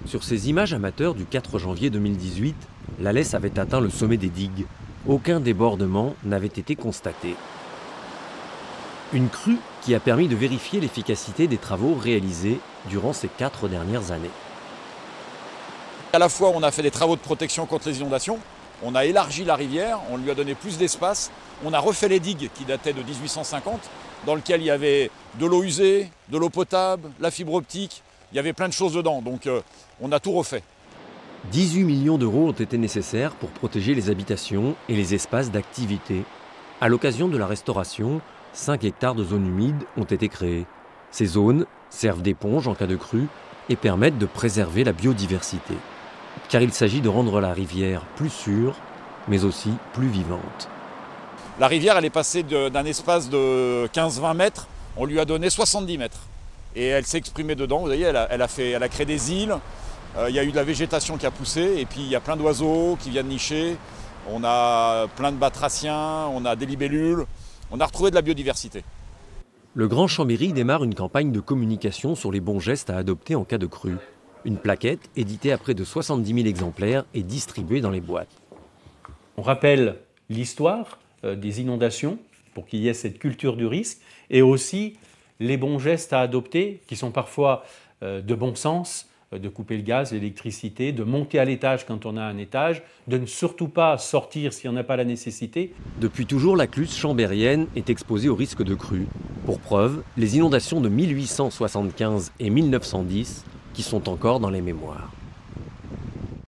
Sur ces images amateurs du 4 janvier 2018, la Lesse avait atteint le sommet des digues. Aucun débordement n'avait été constaté. Une crue qui a permis de vérifier l'efficacité des travaux réalisés durant ces 4 dernières années. À la fois, on a fait des travaux de protection contre les inondations, on a élargi la rivière, on lui a donné plus d'espace, on a refait les digues qui dataient de 1850, dans lesquelles il y avait de l'eau usée, de l'eau potable, la fibre optique, il y avait plein de choses dedans, donc on a tout refait. 18 millions d'euros ont été nécessaires pour protéger les habitations et les espaces d'activité. À l'occasion de la restauration, 5 hectares de zones humides ont été créés. Ces zones servent d'éponge en cas de crue et permettent de préserver la biodiversité. Car il s'agit de rendre la rivière plus sûre, mais aussi plus vivante. La rivière, elle est passée d'un espace de 15-20 mètres, on lui a donné 70 mètres. Et elle s'est exprimée dedans, vous voyez, elle a créé des îles, il y a eu de la végétation qui a poussé, et puis il y a plein d'oiseaux qui viennent nicher, on a plein de batraciens, on a des libellules, on a retrouvé de la biodiversité. Le Grand Chambéry démarre une campagne de communication sur les bons gestes à adopter en cas de crue. Une plaquette éditée à près de 70 000 exemplaires est distribuée dans les boîtes. On rappelle l'histoire des inondations pour qu'il y ait cette culture du risque et aussi les bons gestes à adopter qui sont parfois de bon sens, de couper le gaz, l'électricité, de monter à l'étage quand on a un étage, de ne surtout pas sortir si on n'a pas la nécessité. Depuis toujours, la cluse chambérienne est exposée au risque de crue. Pour preuve, les inondations de 1875 et 1910 qui sont encore dans les mémoires.